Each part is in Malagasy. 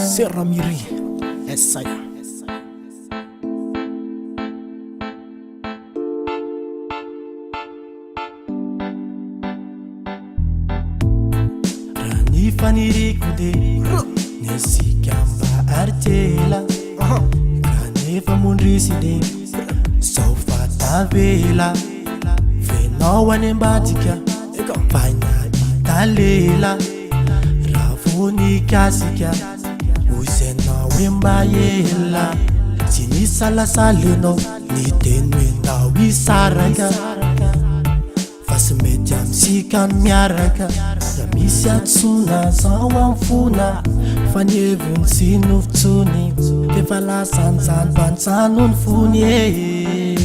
Seramiri Esaya Rani faniriku de nesikamba artela Kanefa mundrisi de Sofa tavela Venao anembatika Fanya italela Ravuni kasika Usenao embayela Sinisalasaleno Nitenwenao isaraka Fasimety amsika miaraka Da misy atsona zao amfona Fanevony sy nofotsony Efa lasanjany bantsano ny fony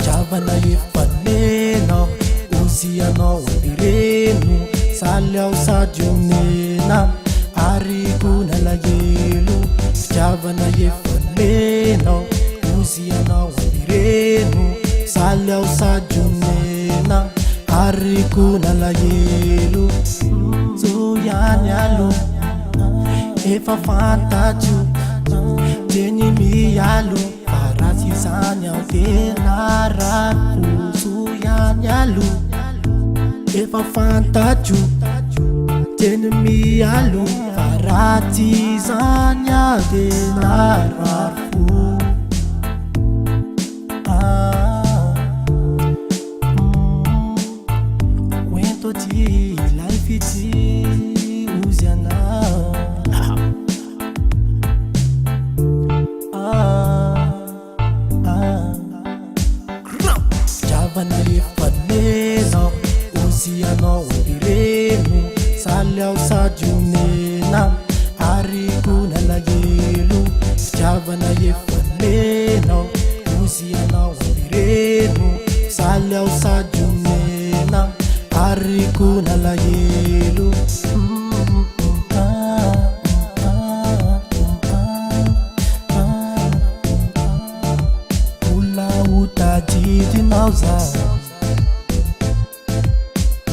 Javana efanenao Ozianao ambireno Saly ao sady omnena Arikona lagelo Javana efanenao Ozianao ambireno Saly ao sady omnena Arikona lagelo Zoyany alo Efa fantatio Teny mialo Faratsy izany ao tena rako Zoyany alo Efa fantatio Teny mialo Faratsy izany ao tena rako Wento ti life ti Uzianao Javana efanenao Ozianao ambireno Saly ao sady omnena Arikona lagelo Javana efanenao Ozianao ambireno Saly ao sady omnena Arikona lagelo Ula utadidinao za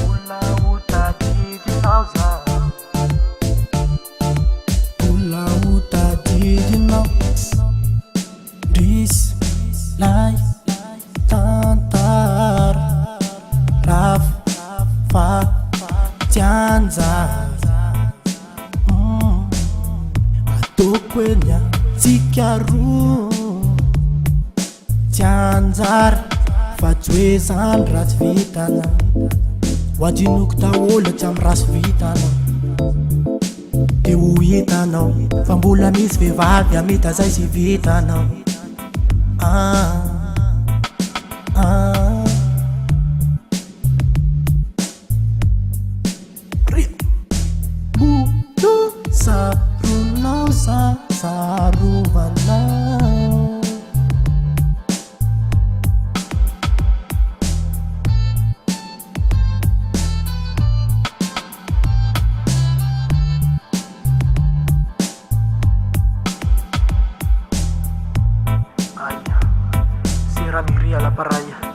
Ula utadidinao za Ula utadidinao Ris Lai Tantar Raf Fa Tianza Atokwenya Tsikaru Tianjar Fa tsy hoe zany ratsy vitana Hoadinoko taolo tsy amy rasy vitana De ho hitanao Fa mbola misy vehivavy amita zay sy vitanao Budo sarunao sa sarovanao Seramiri alla paraya